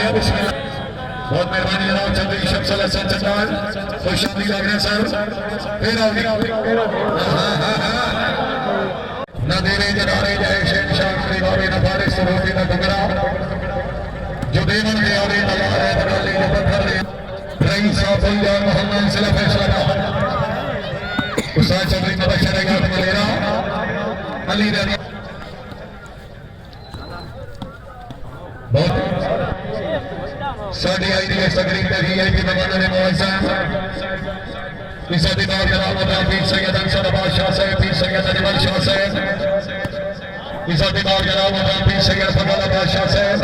बहुत मेहरबानी जनाब चंद्री शमसल हसन चंदाल खुश आमदीद लग रहे सर फिर न देरे जनारे जय शहनशाह के बाबे न फारिस रोटी न डुगरा जो देवन के और न लारे दराले जो पत्थर ले रईस अब्दुल्ला मोहम्मद सिला फैसला उस्ताद चंद्री मुबशर याद मलेरा अली रनी बहुत साड़ी आईडीएस तकरीब में वीआईपी मेहमानों ने मुआवजा इज़्ज़त इमाम जनाब पीर सैयद अंसर अब्बास शाह साहब पीर सैयद अजमल शाह साहब इज़्ज़त इमाम जनाब पीर सैयद फजल अब्बास शाह साहब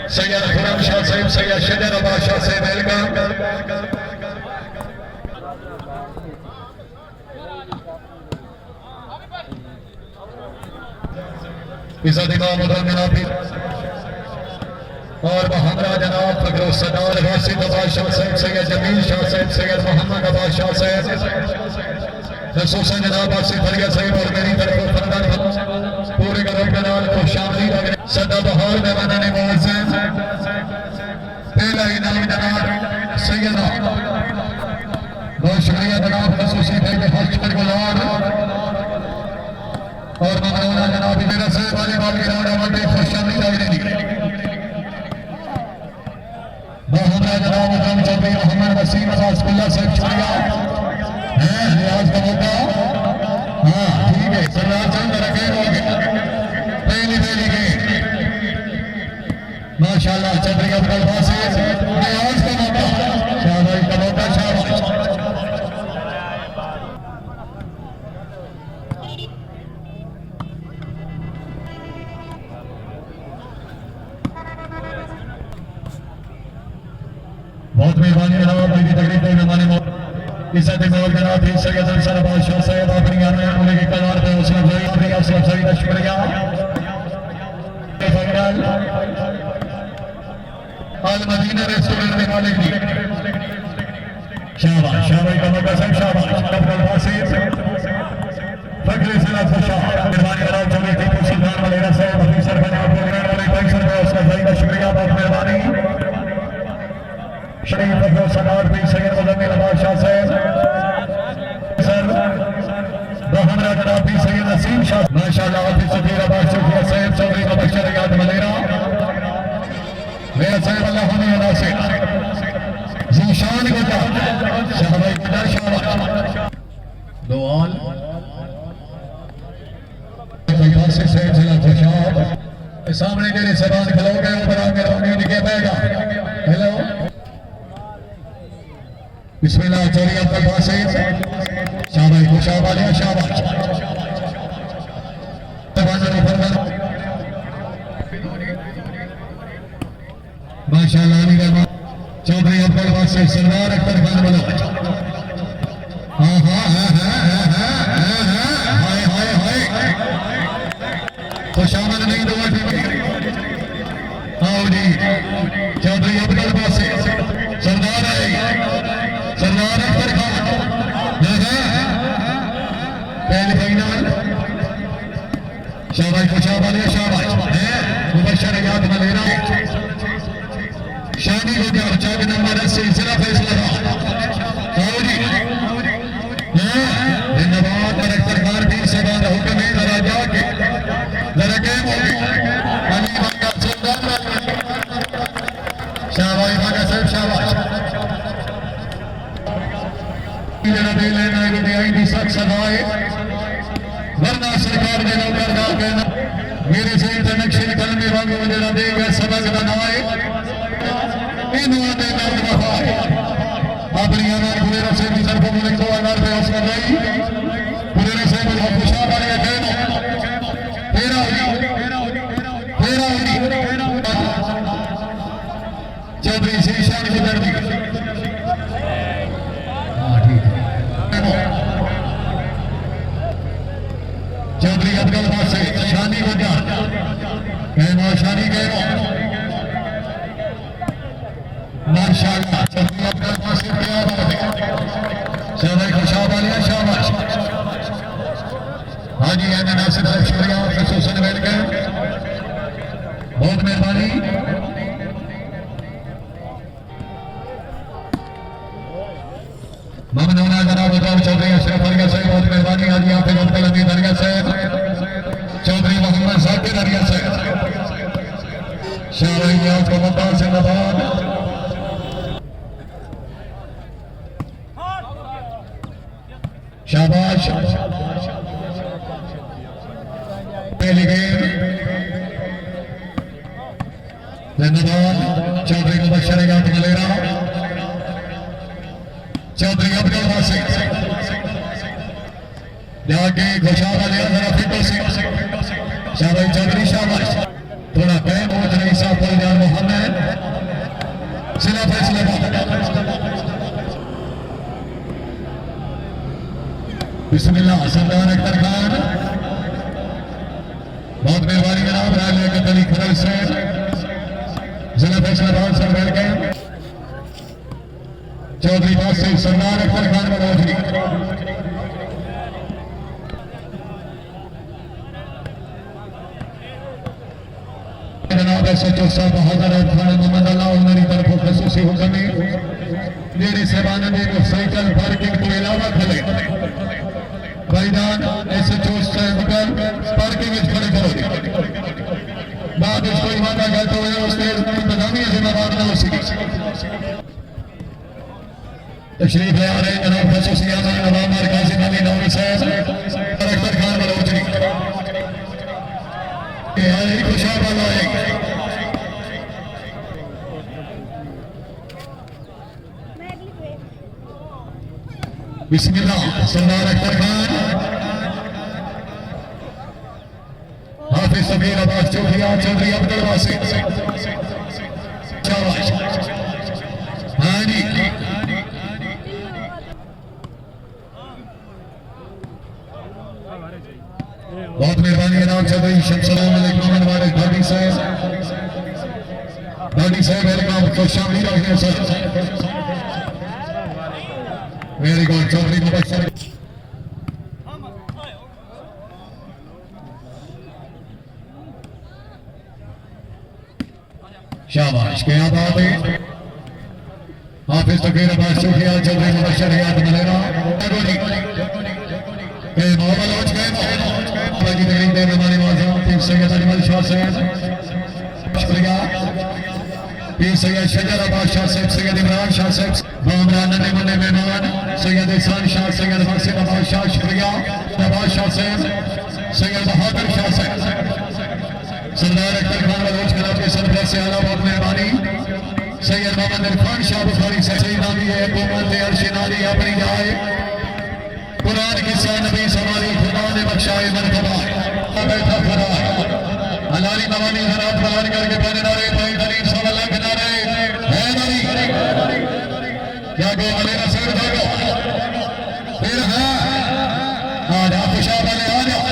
सैयद खुरम शाह साहब सैयद शजर अब्बास शाह साहब वेलकम इज़्ज़त इमाम जनाब और हमरा जनाब फकरो सदार वासिद अब्बास शाह साहब सैयद जमील शाह साहब सैयद मोहम्मद अब्बास शाह साहब रसूल जनाब आसिफ फरिया साहब और मेरी तरफ फरमान पूरे गरोह का नाम को शामिल है सदा बहार मेहमान ने मुअज़्ज़म पहला इनाम जनाब सैयद बहुत शुक्रिया जनाब खसूसी भाई हज पर गुलार और मौलाना जनाब मेरा साहब वाले वाले राणा वाले खुशामदी लग रही मोहम्मद जनाब हम चौधरी मोहम्मद वसीम अब्बासुल्लाह साहब छुड़िया हैं रियाज का मौका हाँ ठीक है सरदार चंद रखे होंगे पहली के माशाल्लाह चौधरी अब्दुल वासिफ रियाज का मौका शाबाश का मौका शाबाश बहुत मेहरबानी जनाब मेरी तकरीब में मेहमान इज़्ज़त इमाम जनाब पीर सैयद अंसर अब्बास शाह साहब अपनी आने वाले के कलार पे हौसला अफजाई अपनी हौसला अफजाई का शुक्रिया अल मदीना रेस्टोरेंट में मालिक जी शाबाश शाबाश का मौका साहब शाबाश अब्दुल वासिफ फखरे सिला खुशाह मेहरबानी जनाब चौधरी टीपू सुल्तान मलेरा साहब ऑफिसर पंजाब प्रोग्राम वाले पैसर में हौसला अफजाई का शुक्रिया बहुत मेहरबानी शरीफ फखरो सदार पीर सैयद मुजम्मिल अब्बास शाह साहब सर हमरा जनाब पीर सैयद नसीम शाह माशाल्लाह हाफिज सफीर अब्बास चौधरी साहब चौधरी मुबशर याद मलेरा मेरा साहब अल्लाह हमें नासिर जीशान को शाबाश किधर शाबाश दो ऑल से सैयद जिला खुशाब सामने जेरे सबान खलो गए ऊपर आके रोने निके बैठा हेलो बिस्मिल्लाह चौधरी अब्दुल वासिफ शाबाश खुशाब वाले शाबाश माशाल्लाह चौधरी अब्दुल वासिफ सरदार अख्तर खान बोलो हाँ हाँ हाँ हाय हाय हाय खुशामद नहीं दुआ आओ जी चौधरी अब्दुल वासिफ सरदार है सरदार अख्तर खान पहले फाइनल शाबाश खुशाब वाले शाबाश मुबशर याद मलेरा शानी को क्या चाक नंबर 80 सिला फैसला धन्यवाद अख्तर खान भी सबान हुक्म है जरा जाके जरा गेम होगी अली भाई सुल्तान शाबाश भागा साहब शाबाश जरा दे लेना है कि आई दी सख्त सदाए वरना सरकार ने नौकर डाल के मेरे से इंटरनेशनल कलमे वांग जरा दे गए सबक बनाए इन्होंने दे नाम वफाए अपनी अनार पूरे रसे की तरफ मुल्क को अनार पे हौसला रही पूरे रसे में खुशा वाले कहना तेरा होगी चौधरी शीशान की दर्दी चौधरी अब्दुल वासिफ शानी को जान कहना शानी कहना माशाअल्लाह चौधरी अब्दुल वासिफ क्या बात है शाबाश खुशाब वाले शाबाश हाजी एन नासिर साहब शुक्रिया खसूसन वेलकम बहुत मेहरबानी जनाब चौधरी अशरफ अलिया साहब बहुत मेहरबानी आज यहाँ पे अब्दुल हमीद अलिया साहब चौधरी मोहम्मद जाकिर अलिया साहब शाहरियात को मुमताज जिंदाबाद शाबाश पहली गेंद धन्यवाद चौधरी मुबशर मलेरा चौधरी अब्दुल वासिक आगे घोषाला लिया जरा फिटो से शाबाश चौधरी शाबाश थोड़ा टाइम हो जाए साहब फौजदार मोहम्मद सिला फैसला बिस्मिल्लाह सरदार अख्तर खान बहुत मेहरबानी जनाब राय कतली खरल से जिला फैसलाबाद सर बैठ गए चौधरी बात से सरदार अख्तर खान मनोजरी जनाब सचो साहब हजरत खान मोहम्मद अल्लाह उनकी तरफ खसूसी हुक्म है जेडी सेवान ने साइकिल पार्किंग के अलावा खले भाईजान एसएचओ साहब पार्किंग में खड़े करो बाद में कोई वादा गलत हो उसके इंतजामी जिम्मेदार न हो सके तशरीफ ले आ रहे जनाब खसूसी आजम नवाब मरकाजी अली नौरी साहब अख्तर खान मनोजरी के आई खुशाबा लायक बिस्मिल्लाह सरदार अख्तर खान हाफिज सबीर अब्बास चौधरी चौधरी अब्दुल वासिक शाबाश हानी बहुत मेहरबानी जनाब चौधरी शमसलाम अलैकुम वाले भाटी साहब वेलकम खुश आमदीद रखिए sir very good Chaudhary Mubashar शाबाश क्या बात है हाफिज तकीर अब्बास चौधरी चौधरी मुबशर याद मलेरा के मोहम्मद औज के बाजी तकरीब दे मेहमानी माज़ूम पीर सैयद अजमल शाह साहब शुक्रिया पीर सैयद शजर अब्बास शाह साहब सैयद इमरान शाह साहब बामरान ने मुन्ने मेहमान सैयद एहसान शाह सैयद वासिफ अब्बास शाह शुक्रिया अब्बास शाह साहब सैयद बहादुर शाह साहब सरदार अख्तर खान बलोच जनाब के सरबराह से आला बहुत मेहरबानी सैयद मोहम्मद इरफान शाह बुखारी से सैयद नामी है हुकूमत अर्शनादी अपनी जाए कुरान की सा नबी सवारी खुदा ने बख्शाए मरतबा बैठा खड़ा हलाली मवानी जनाब बयान करके पहने नारे भाई गरीब सवा लाख नारे है नारी क्या गो मलेरा सर जागो फिर है आज आप खुशाब वाले आ जाओ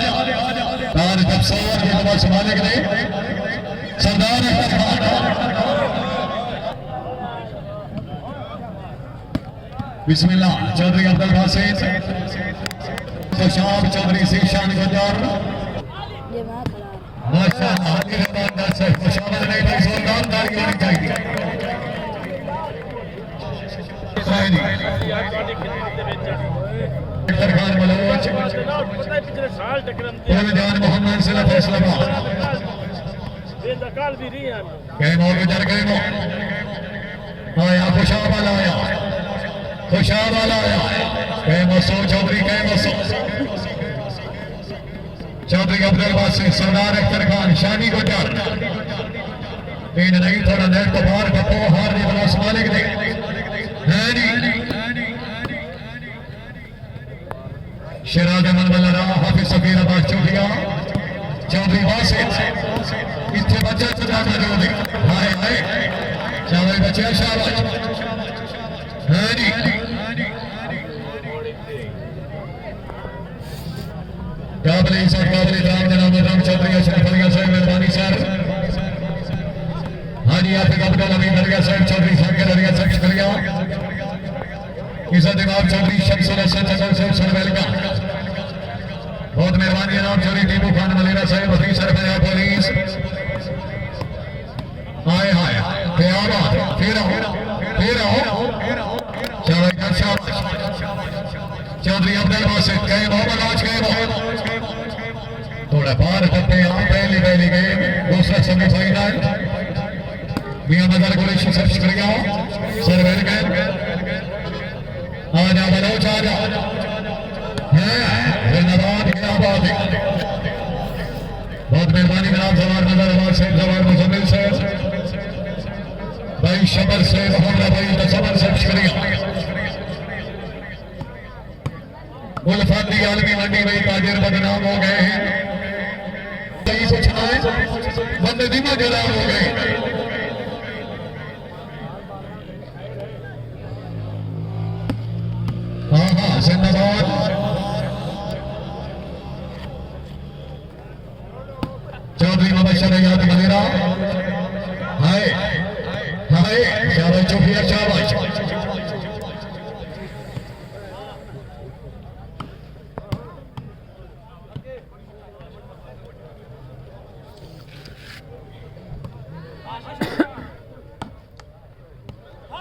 तार जब सवार के नवाज संभालने के लिए सरदार अख्तर खान बिस्मिल्लाह चौधरी अब्दुल वासिफ खुशाब चौधरी सीशान गुजार माशाअल्लाह हाथी रहमान से खुशाब नहीं भाई जोरदार ताली होनी चाहिए अख्तर खान बलोच फौजदार मोहम्मद सिला फैसलाबाद गए मो गुजर गए मो आया खुशाब वाला आया खुशाब वाला आया गए मसो चौधरी गए मसो चौधरी अब्दुल वासिफ सरदार अख्तर खान शानी गुजर इन नहीं थोड़ा नेट को बाहर बको हार नहीं बना मालिक ने शराद अमन मल्ला हाफिज सबीर अब्बास चौधरी चौधरी वासिफ इतने बच्चे चला मौजूद है हाय हाय शाबाश बच्चे शाबाश काबिल इज्जत काबिल इकराम जनाब राम चौधरी अशरफ अलिया साहब मेहरबानी सर हाजी हाफिज अब्दुल हमीद अलिया साहब चौधरी साकिर अलिया साहब शुक्रिया इज्जत इमाम चौधरी शमसुल हसन चंदन साहब सर वेलकम बहुत मेहरबानी जनाब चौधरी टीपू खान मलेरा साहब ऑफिसर पंजाब पुलिस हाय हाय फिर आओ चौधरी अब्दुल वासिफ गए मोहम्मद आज गए बहुत थोड़ा बाहर करते हैं पहली पहली गेम दूसरा सेमीफाइनल मियां मदर कुरैशी से शुक्रिया सरवर गए आजा बलोच आजा जिंदाबाद क्या बात है बहुत मेहरबानी जनाब जवान नजर आवाज से जवान मुजम्मिल से भाई शबर से मोहम्मद भाई तसबर से शुक्रिया उल्फाती आलमी मंडी में ताजिर बदनाम हो गए हैं कुछ आए बंदे दिमा जलाम हो गए हाँ हाँ जिंदाबाद चौधरी मुबशर याद मलेरा हाय हाय शाबाश चौकिया शाबाश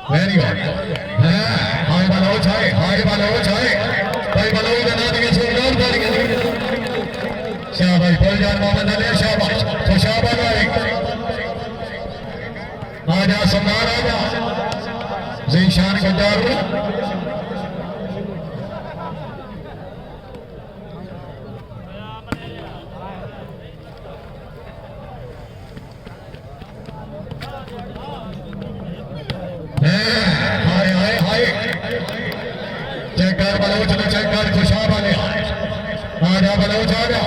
वेरी गुड हाय बलोच है भाई बलोच बना दिए सुंदर करेंगे शाबाश फौजान मोहम्मद अली शाबाश तो शाबाश आजा समार आजा ज़ीशान गुजार बलोच ने चेक कर खुशाब वाले आजा बलोच आजा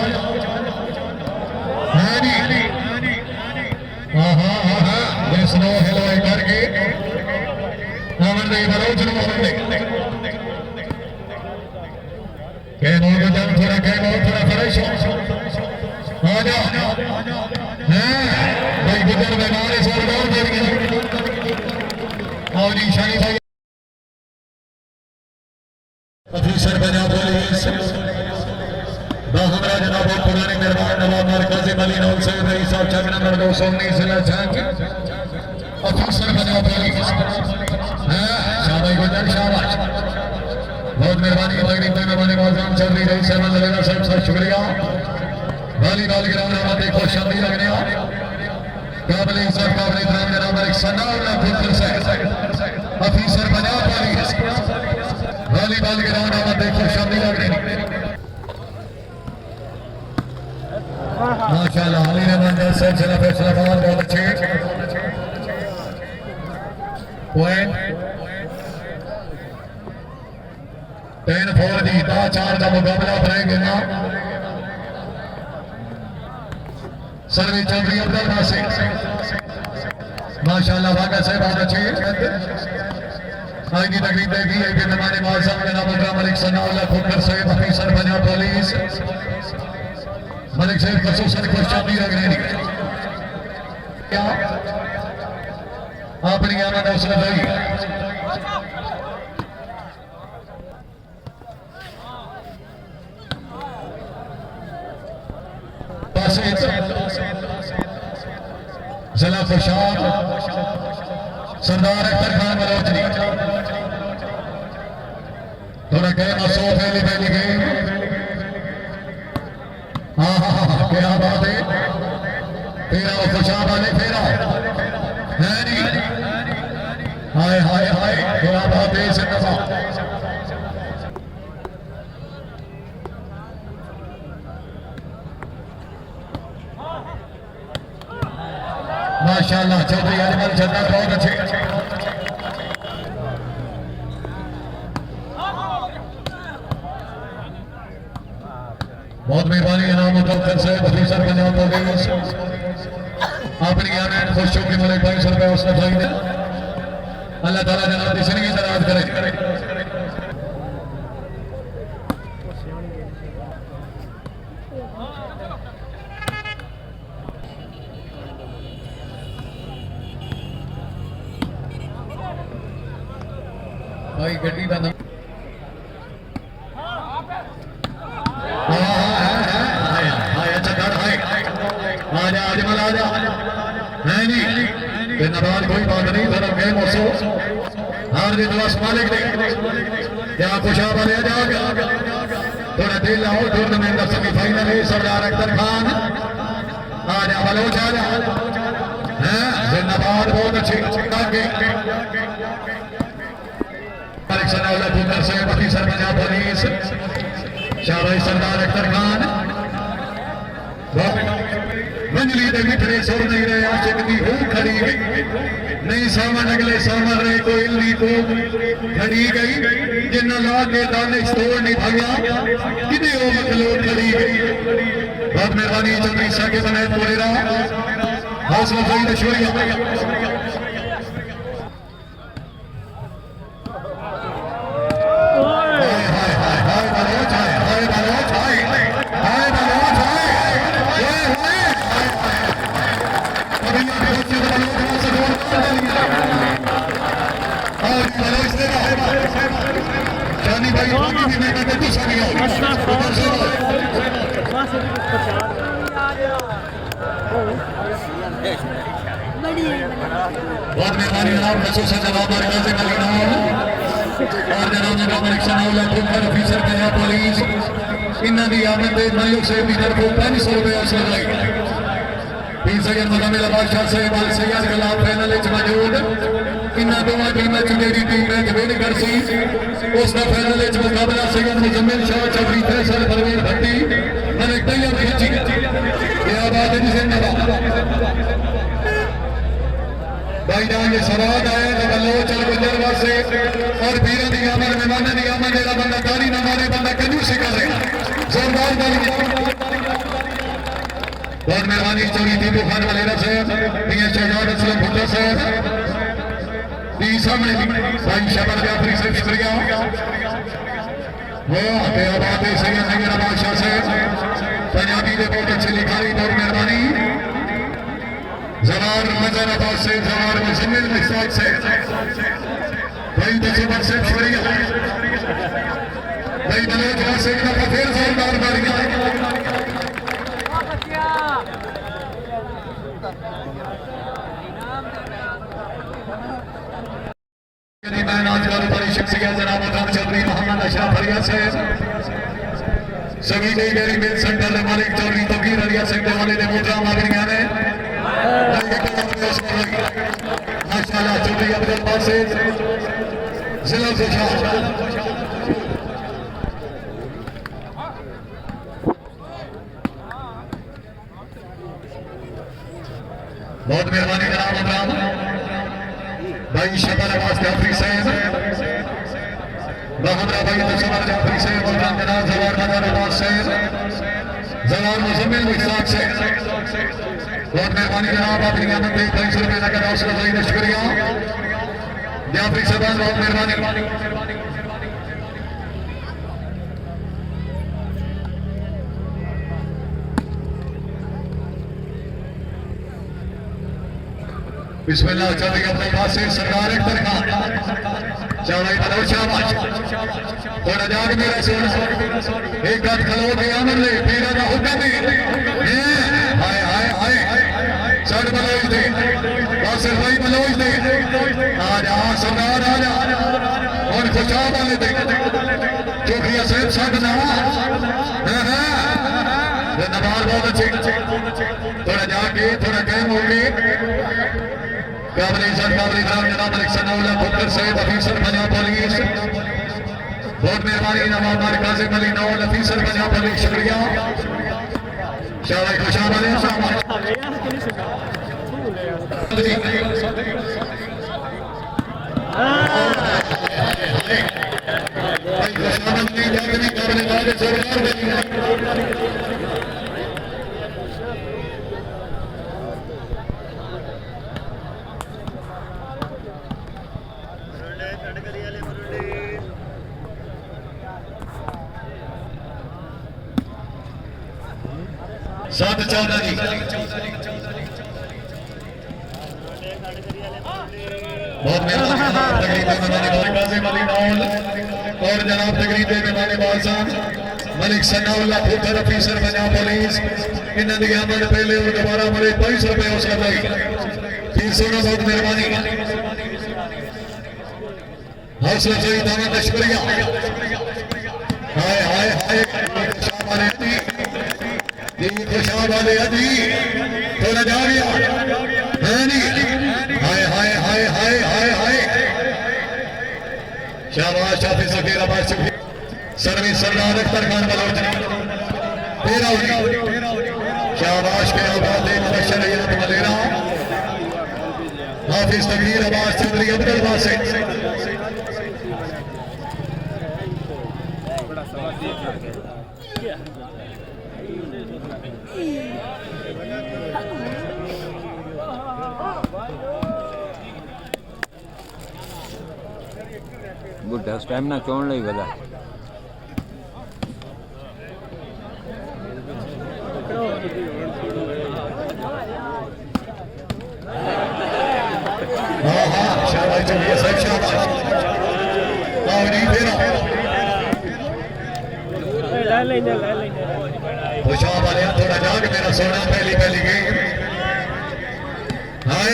ये स्लो हेलो करके बलोच ने थोड़ा फ्रेश आजा भाई गुजर में मारे सोलदार और निशानी भाई अफीसर बना पुलिस बाहमरा जनाब और पुराने मेहरबान नवाब मरकजी मलीन और सैयद रईस साहब चक नंबर 219 जिला झांग अफीसर बना पुलिस शाबाश गुजर शाबाश बहुत मेहरबानी मगरिब में मेहमान मुअज्जम चौधरी रईस साहब लगा साहब का शुक्रिया वॉलीबॉल ग्राउंड में देखो शादी लगने काबिल इज्जत काबिल इकराम जनाब एक सनाउल्लाह फुटबॉल से अफीसर बना पुलिस वॉलीबॉल ग्राउंड में देखो शादी लग रही माशाल्लाह अली रहमान जैसे जिला फैसला बहुत अच्छे पॉइंट 10-4 दी 4 का मुकाबला रहेंगे ना सर्वे चौधरी अब्दुल वासिफ माशाल्लाह वाकई से बहुत अच्छे आज की तकरीब देखी है कि हमारे मौसम के नाम मलिक सनाउल्लाह खुदर सैयद अफीसर बना पुलिस मलिक सैयद खसूसन को शादी लग रही क्या अपनी आमद हौसला भाई जिला खुशाब सरदार अख्तर खान मलोचरी थोड़ा कह मसो पहली पहली गई हाँ क्या बात है तेरा खुशाब वाले फेरा है नहीं हाय हाय हाय क्या बात है जिंदाबाद माशाल्लाह चौधरी अजमल जन्नत बहुत अच्छे बहुत मेहरबानी इनाम मुतवक्किल से अफीसर पंजाब पुलिस अपनी आने खुशियों की मलिक भाई सर पे उसने भाई ने अल्लाह ताला जनाब की जिंदगी दराज करे भाई गड्डी का नाम आजा अजमल आजा नहीं नवाज कोई बात नहीं जरा गेम हार जी दिवस मालिक ने क्या कुछ वाले जाओगे थोड़ा दिल आओ टूर्नामेंट का सेमीफाइनल है सरदार अख्तर खान आज बलोच आ जा जिंदाबाद बहुत अच्छी से ऑफिसर पंजाब पुलिस शाबाश सरदार अख्तर खान मंजली दे मिठड़े सोर नहीं रहे आशिक दी हो खड़ी गई नहीं सावन अगले सावन रहे कोई इल्ली को खड़ी गई जिन्ना ला के दाने तोड़ नहीं भाया किने ओ मखलूक खड़ी गई बहुत मेहरबानी चंद्री शाह के बनाए पूरे रहा हौसला अफजाई दा शुक्रिया बहुत मेहरबानी जनाब बसों से जवाब और जनाब जनाब ऑफिसर पंजाब पुलिस इन्हों की आमद मलिक साहब की तरफ 500 रुपये अवसर लाई पीर सैयद मुजम्मिल बादशाह साहब अल सैयद खिलाफ फाइनल मौजूद इन्होंने दोनों टीमों मेरी टीम ने जवेदगढ़ सी उसका फाइनल मुकाबला सैयद मुजम्मिल शाह चौधरी फैसल परवीन भट्टी मलिक तैयब खिची क्या बात है जिंदाबाद भाईजान ये सवाद आया तो बल्लो चल गुजर वास्ते और वीर दी आमद मेहमाना दी आमद जेड़ा बंदा तारी ना मारे बंदा कंजूसी कर रहा जोरदार ताली बहुत मेहरबानी चौधरी दीपू खान वलेरा साहब मियां शहजाद असलम भुट्टो साहब दी सामने भाई शबर जाफरी साहब शुक्रिया वो क्या बात है सैयद सैयद बादशाह साहब पंजाबी दे बहुत अच्छी लिखाई बहुत मेहरबानी जवार मजर अब्बास से जवार मुजम्मिल मिसाक से भाई तजुर्बा से शुक्रिया भाई बलोच से एक दफा फिर जोरदार तालियां मैं नाजगार बड़ी शख्सियत जनाब चौधरी मोहम्मद अशरफ हरिया से सभी गई मेरी मेल सेंटर के मालिक चौधरी तबीर अलिया सेंटर वाले ने मोहतरम आदरणीय ने माशाअल्लाह चौधरी अब्दुल बासित जिला सुशासन बहुत मेहरबानी जनाब मोहतरम भाई शबर अब्बास जाफरी साहब बहादुर भाई तशबर जाफरी साहब और जनाब जवार मदर अब्बास साहब जवार मुजम्मिल मिसाक साहब बहुत मेहरबानी जनाब अपनी आमद में 500 रुपये का हौसला अफजाई का शुक्रिया जाफरी साहब बहुत मेहरबानी बिस्मिल्लाह चौधरी अपने पास से सरदार अख्तर खान चौड़ाई बलो शाबाश थोड़ा जाग मेरा सोना एक हाथ खलो के आमर ले पीरा का हुक्म हाय हाय हाय सड़ बलोच दे बासिर भाई बलोच दे आजा सरदार आजा और खुशा वाले दे चौकिया साहब साधना नवाज बहुत अच्छे थोड़ा जाके थोड़ा टाइम हो गए काबले इज्जत काबले इकराम जनाब मलिक सनाउल्लाह फुकर सैयद ऑफिसर पंजाब पुलिस बहुत मेहरबानी नवाब मालिक कासिम अली नौल ऑफिसर पंजाब पुलिस शुक्रिया शाबाश खुशाब वाले शाबाश भाई खुशाब की जागनी काबले वाले सरकार सात चौधरी बहुत मेहरबानी और जनाब तकरीब मेहमान बादशाह मलिक सनाउल्लाह फुकर ऑफिसर पंजाब पुलिस इन्होंने की आमद पहले और दोबारा हमारे 500 रुपये हौसला भाई 300 बहुत मेहरबानी हौसला सही दामन का शुक्रिया। हाय हाय हाय खुशा वाले अजी, खुशा वाले अजी थोड़ा जा गया है नी। हाय हाय हाय हाय हाय हाय शाबाश हाफिज सकीर अब्बास सर्विस सरदार अख्तर खान बलोचनी तेरा शाबाश के आबाद मुबशर मलेरा हाफिज सकीर अब्बास चौधरी अब्दुल बासित बुढ़ा स्टैमिना चोण लई गदा शाबाश चलिए सब शाबाश आओ नहीं फेरो ले लेंगे खुशा वाले थोड़ा जाग मेरा सोना पहली पहली गेम हाय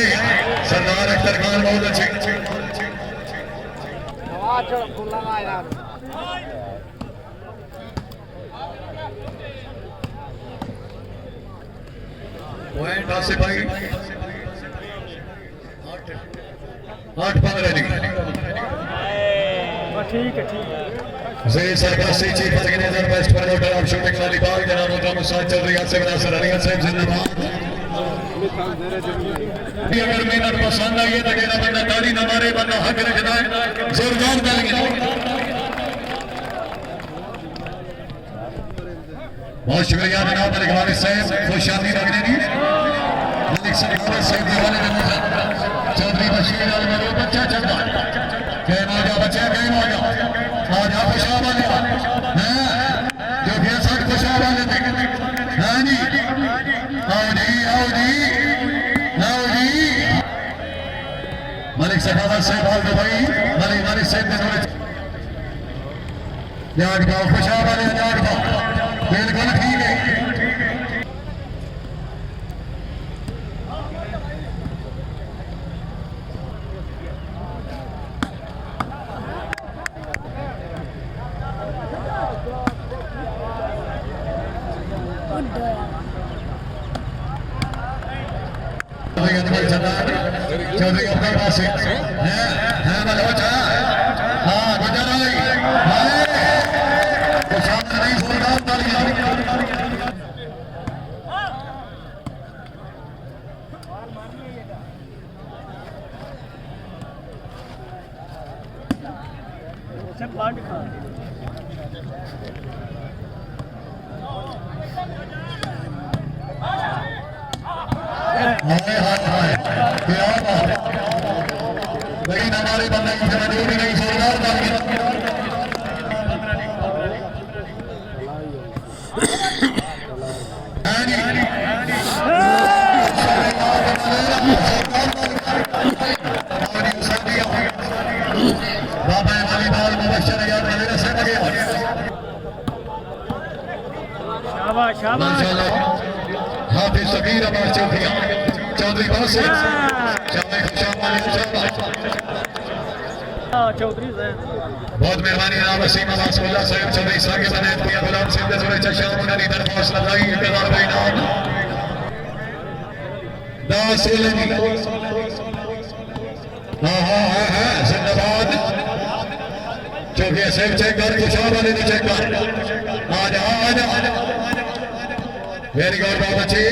सरदार अख्तर खान बहुत अच्छे पॉइंट आसिफ भाई 8-15 ठीक है जी सरपंची chief organiser best promoter of shooting वाली बाग जनाब मोहतरम उस्ताद चौधरी आसिफ नासिर अली साहब जिंदाबाद। अगर मेहनत पसंद आई है तो कहना बंदा ताली न मारे बंदा हक रखना है जोरदार तालियां। बहुत शुक्रिया जनाब मलिक वारिस साहब खुशामदी रखने की मलिक साहब दीवाने चौधरी बशीर अल मरूद बच्चा चलता कहना जा बच्चा कहना जा आजा खुशा वाले हैं जो कि सब खुशा वाले थे हैं जी आओ जी आओ जी आओ जी मलिक सखावत साहब हाल भाई मलिक वारिस साहब ने याद गाओ खुशा वाले याद गाओ बिल्कुल ठीक है। चौधरी अब्दुल बासित है बलोचा हाँ गुजर आई तो सामने नहीं जोरदार तालियां। लेकिन हमारे बंदे की भी नहीं जोरदार बाबा वाली बाल मुबशर मलेरा से लगे हाफिज सकीर अब्बास चौधरी बासित चौधरी बहुत मेहरबानी जनाब वसीम अब्बास मुल्ला साहब चौधरी साकिब अनैत मियां गुलाम सिंह दे जोड़े चशाम उन्हां दी दरख्वास्त लगाई 1000 रुपए इनाम दास उलमी हाँ जिंदाबाद चौधरी साहब चेक कर खुशा वाले ने चेक कर आजा वेरी गुड बहुत अच्छी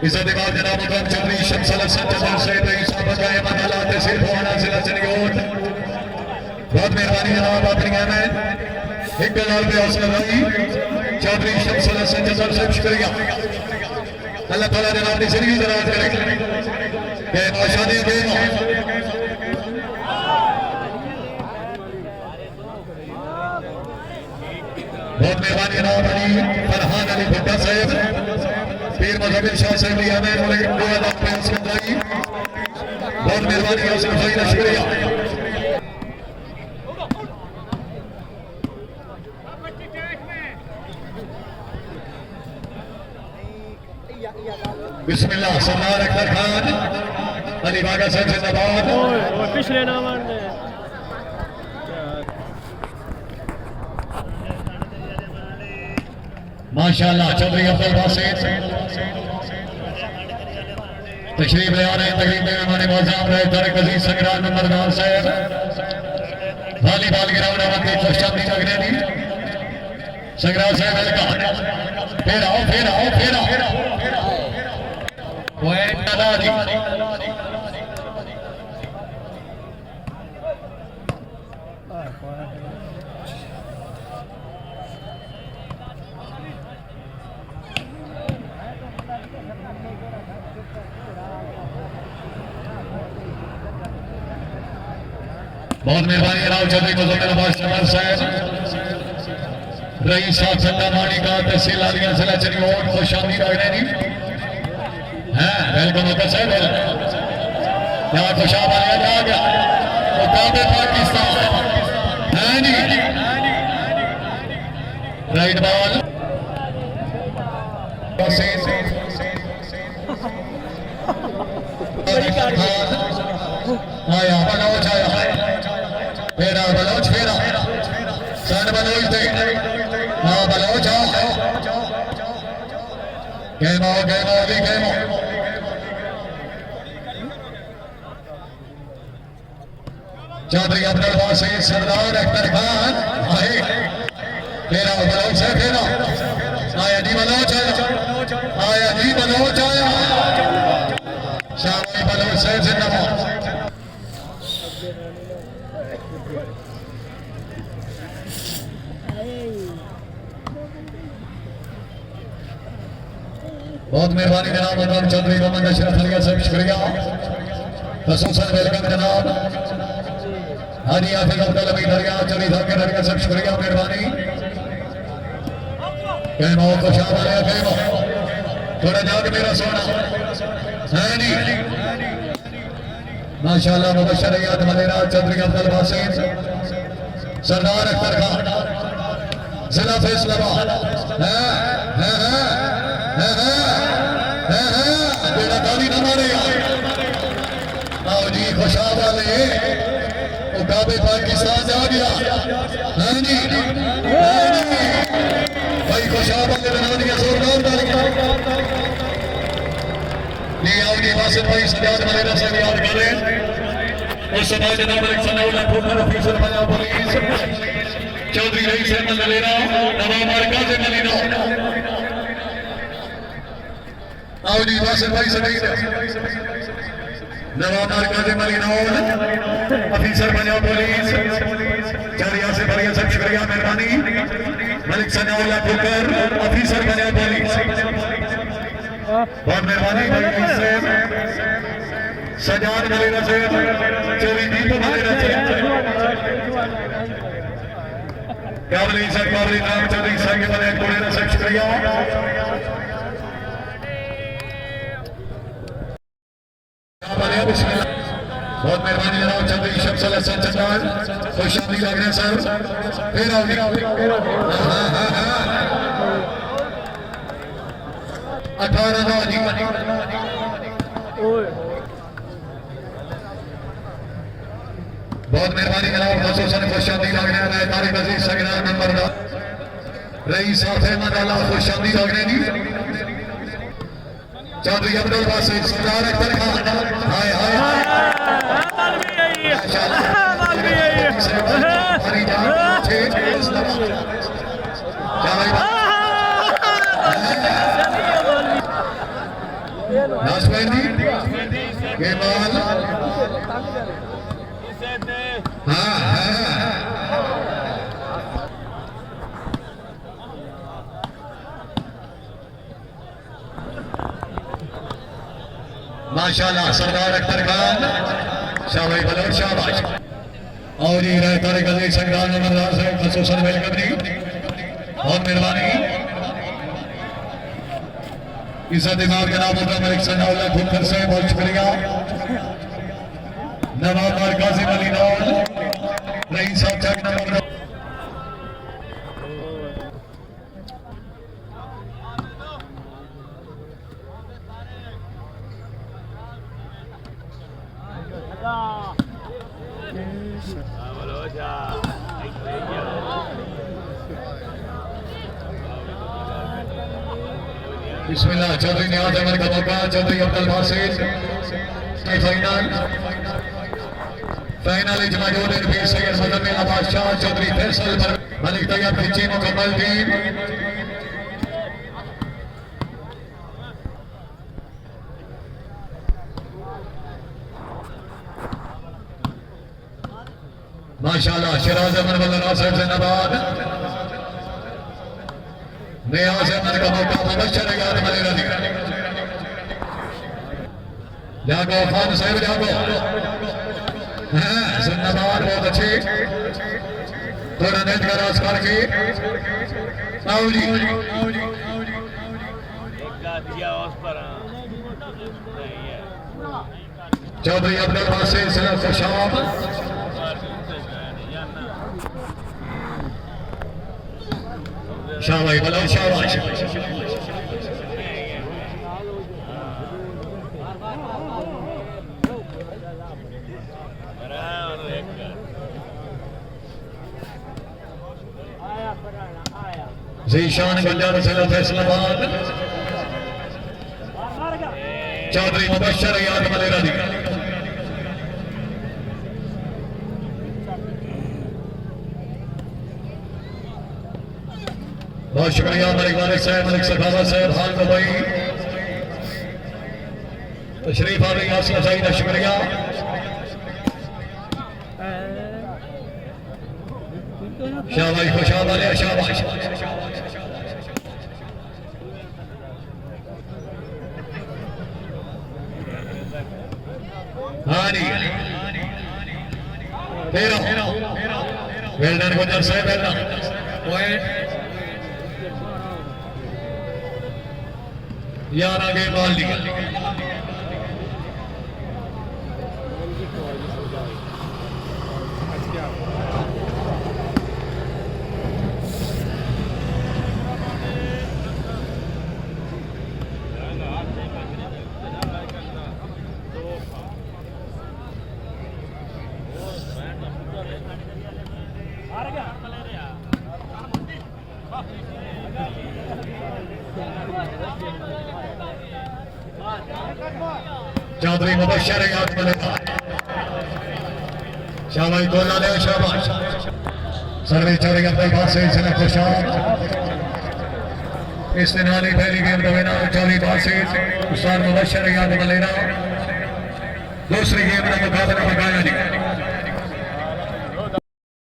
इज्जत बाब जनाब मोहतरम चौधरी शमसल हसन जबर साहब रईस साहब का मनाला तहसील फवाना जिला चंडीगढ़ बहुत मेहरबानी जनाब अपनी अहमद 1000 रुपये हौसला भाई चौधरी शमसल हसन जबर साहब शुक्रिया अल्लाह ताला जनाब की जिंदगी दराज करे के शादी दे बहुत मेहरबानी जनाब अली फरहान अली भुट्टा साहब पीर मजहबी शाह साहब लिया में बहुत मेहरबानी हौसला भाई का शुक्रिया। बिस्मिल्लाह सरदार अख्तर खान अली बागा साहब जिंदाबाद पिछले नाम माशाल्लाह चौधरी अब्दुल बासित तशरीफ ले आ रहे हैं। तकरीब में हमारे मौजूद रहे तारिक अजीज संग्राम नंबर 9 साहब वॉलीबॉल ग्राउंड में खुशहाली लगने दी संग्राम साहब वेलकम। फिर आओ पॉइंट दादा जी बहुत मेहरबानी राव चौधरी मुजम्मिल अब्बास शमर साहब रईस साहब सत्ता मानी का तहसील आलिया जिला चरियोट खुशामदी लगने दी है। वेलकम होता साहब यहाँ खुशाब आलिया आ गया मुकाबले पाकिस्तान है नहीं राइट बॉल आया बलोच आया फेरा बलोच फेरा सन बलोच दे हाँ बलोच गेमो चौधरी अब्दुल बासित सरदार अख्तर खान आए फेरा बलोच से फेरा आया जी बलोच आया शामी बलोच से जिंदाबाद। बहुत मेहरबानी जनाब मोहम्मद चौधरी मोहम्मद अशरफ अलिया साहब शुक्रिया खसूसन वेलकम जनाब हाजी हाफिज अब्दुल हमीद दरिया चौधरी साहब के दरिया साहब शुक्रिया मेहरबानी। कहमो खुशाब आया कहमो थोड़ा जाके मेरा सोना है नहीं माशाल्लाह मुबशर याद मलेरा चौधरी अब्दुल बासित सरदार अख्तर खान जिला फैसलाबाद बेड़ा गाली न मारे आओ जी खुशाब वाले मुकाबले पाकिस्तान जा गया है नहीं भाई खुशाब वाले बना दिया जोरदार तालियां ये आओ जी वासिफ भाई सजाद मलेरा से याद करें उस समय जनाब Alexander football officer Punjab police Chaudhary Rais Ahmed मलेरा नवाब मरकज मलीना आओ जी वासिफ भाई समीर नवाब मरकज मलीना ऑफिसर पंजाब पुलिस चौधरी आसिफ अली साहब शुक्रिया मेहरबानी मलिक सनाउल्लाह फुकर ऑफिसर पंजाब पुलिस बहुत मेहरबानी सजाद मलेरा से चौधरी दीपक मलेरा से काबली सर काबली नाम चौधरी साहब के बने कोड़ेरा से शुक्रिया। बहुत मेहरबानी जनाब चौधरी शमसल हसन चंदान खुशामदी लग रहे हैं सर फिर आओ अठारह बहुत मेहरबानी जनाब खसूसन खुशामदी लग रहे हैं तारिक अजीज संग्राम नंबर 9 रईस अहमद अल्लाह खुशामदी लग रहे हैं चौधरी अब्दुल बासित सरदार अख्तर खान हाय माशाल्लाह सरदार अख्तर खान शाबाश बलोच शाबाश और ये रहे तारिक अजीज संग्राम नंबर 10 से खसूसन वेलकम दी बहुत मेहरबानी इज्जत इमाम जनाब मलिक सनाउल्लाह फुकर से बहुत शुक्रिया नवाब मरकज मलीना रईस साहब चक नंबर बिस्मिल्लाह चौधरी नियाज अहमद का मौका चौधरी अब्दुल बासित के फाइनल इजमाजूद पीर सैयद मुजम्मिल अब्बास शाह चौधरी फैसल मलिक तैयब खिंची मुकम्मल टीम माशाल्लाह शिराज अहमद वल्लना साहब जिंदाबाद नियाज अहमद का मौका मुबशर याद मलेरा जागो खान साहब जागो जिंदाबाद बहुत अच्छे थोड़ा नेट का राज करके चौधरी अब्दुल बासित सिला खुशाब शाबाश बोलो शाबाश जीशान गुंजार जिला फैसलाबाद चौधरी मुबशर याद मलेरा दी बहुत शुक्रिया मलिक वालिक साहब मलिक सखावत साहब खान को भाई तशरीफ आ रही आसिया साई का शुक्रिया शाबाश खुशाब वाले शाबाश हाँ जी तेरा वेल्डन गुजर साहब वेल्डन यार आगे बॉल निकल चौधरी मुबशर याद मलेरा शाबाश गोला ले शाबाश सर्विस चौधरी अब्दुल बासित सिला खुशाब इस दिन वाली पहली गेम का विनर चौधरी बासित उस्ताद मुबशर याद मलेरा दूसरी गेम का मुकाबला